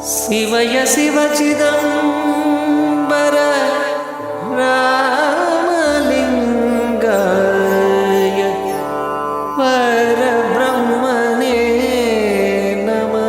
शिवय शिवचिदम्बर रामलिंगाय परब्रह्मणे नमः।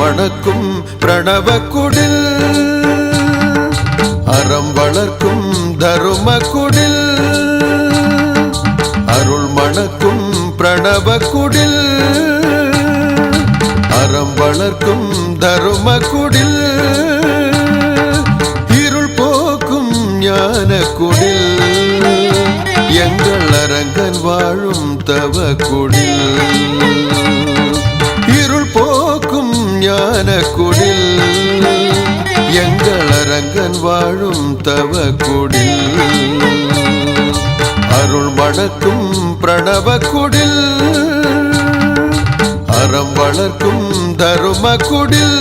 மணக்கும் பிரணவ குடில் அறம் வளர்க்கும் தரும குடில் அருள் மணக்கும் பிரணவ குடில் அறம் வளர்க்கும் தரும குடில் இருள் போக்கும் ஞான குடில் எங்கள் அரங்கன் வாழும் தவ குடில் இருள் போக்கும் ஞான குடில் எங்கள் அரங்கன் வாழும் தவ குடில் அருள் மணக்கும் பிரணவ குடில் அறம் வளர்க்கும் தரும குடில்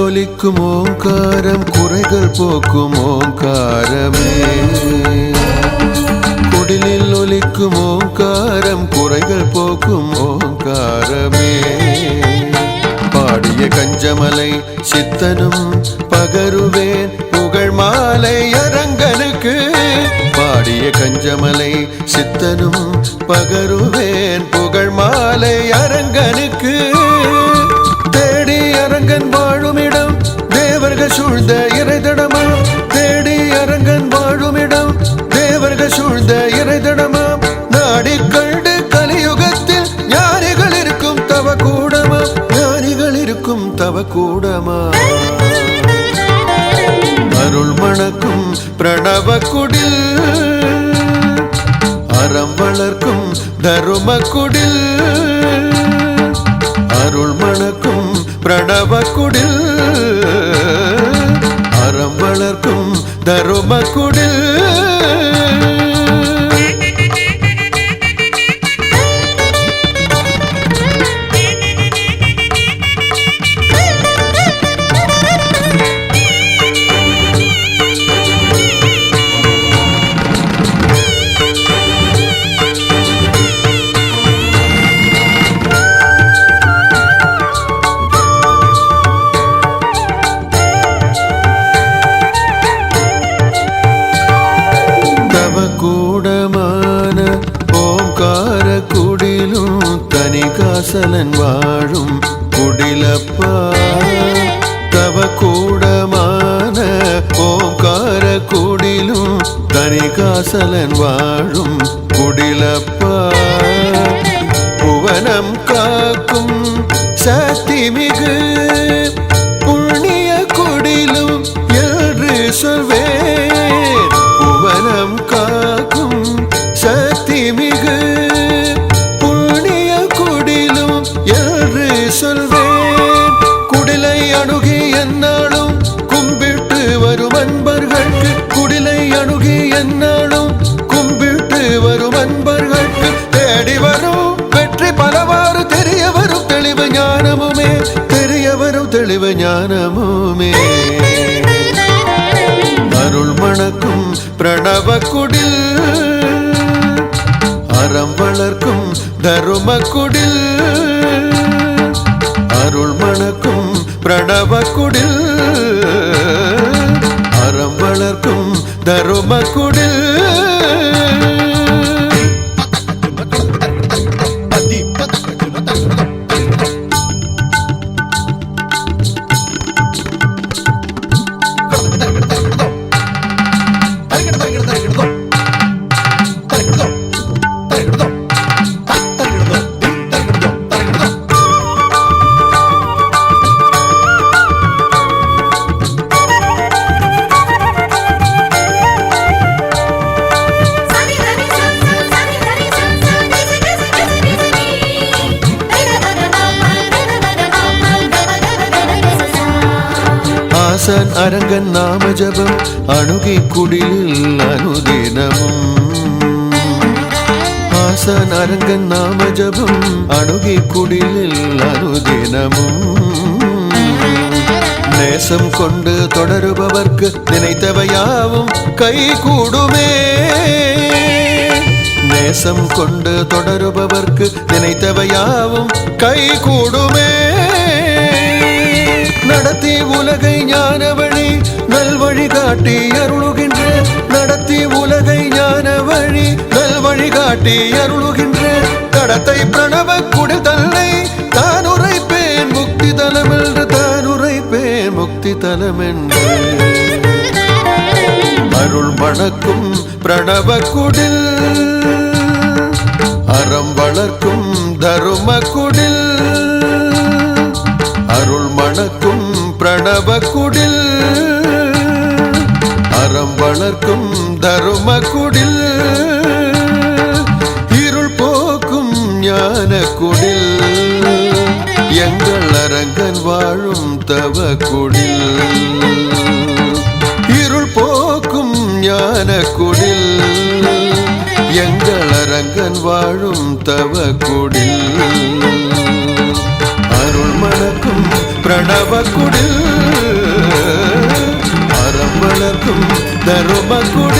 ஒலிக்கும் ஓங்காரம் குறைகள் போக்கும் ஓங்காரமே குடிலில் ஒலிக்கும் ஓங்காரம் குறைகள் போக்கும் ஓங்காரமே பாடிய கஞ்சமலை சித்தனும் பகருவேன் புகழ் மாலை அரங்கனுக்கு பாடிய கஞ்சமலை சித்தனும் பகருவேன் புகழ் மாலை அரங்கனுக்கு தேடி அரங்கன் வாழுமிடம் தேவர்கள் சூழ்ந்த இறைதடமாம் தேடி அரங்கன் வாழுமிடம் தேவர்கள் சூழ்ந்த இறைதடமாம் நாடி கண்டு கலியுகத்தில் ஞானிகள் இருக்கும் தவ கூடமா ஞானிகள் இருக்கும் தவ கூடமா அருள் மணக்கும் பிரணவ குடில் அறம் வளர்க்கும் தரும குடில் அருள் மணக்கும் பிரணவ குடில் அறம் வளர்க்கும் தரும குடில் கூடமான ஓம்கார குடிலும் தனிகாசலன் வாழும் குடிலப்பா தவ கூடமான ஓம்கார குடிலும் தனிகாசலன் வாழும் குடிலப்பா புவனம் காக்கும் சக்தி மிகு புண்ணிய குடிலும் என்று சொல்வேன் புவனம் காக்கும் சக்தி மிகு புண்ணிய குடிலும் என்று சொல்வேன் குடிலை அணுகி என்னாலும் கும்பிட்டு வரும் அன்பர்களுக்கு குடிலை அணுகி என்னாலும் கும்பிட்டு வரும் அன்பர்களுக்கு தேடி வளர்க்கும் தரும குடில் அருள் மணக்கும் பிரணவ குடில் அறம் வளர்க்கும் தரும குடில் ஆசான் அரங்கன் நாம ஜபம் அணுகி குடிலில் அனுதினமும் ஆசான் அரங்கன் நாம ஜபம் அணுகி குடிலில் அனுதினமும் நேசம் கொண்டு தொடருபவர்க்கு நினைத்தவையாவும் கை கூடுமே நேசம் கொண்டு தொடருபவர்க்கு நினைத்தவையாவும் கை கூடுமே நடத்தி உலகை ஞான வழி நல்வழி காட்டி அருளுகின்ற நடத்தி உலகை ஞான வழி நல்வழி காட்டி அருளுகின்ற கடத்தை பிரணவ குடில் தன்னை தான் உரைப்பேன் முக்தி தலம் என்று தான் உரைப்பேன் முக்தி தலம் என்று அருள் மணக்கும் பிரணவ குடில் அறம் வளர்க்கும் தரும குடில் அருள் மணக்கும் பிரணவ குடில் அறம் வளர்க்கும் தரும குடில் இருள் போக்கும் ஞான குடில் எங்கள் அரங்கன் வாழும் தவ குடில் இருள் போக்கும் ஞான குடில் எங்கள் அரங்கன் வாழும் தவ குடில் அருள் மணக்கும் பிரணவ குடில் அறம் வளர்க்கும் தரும குடில்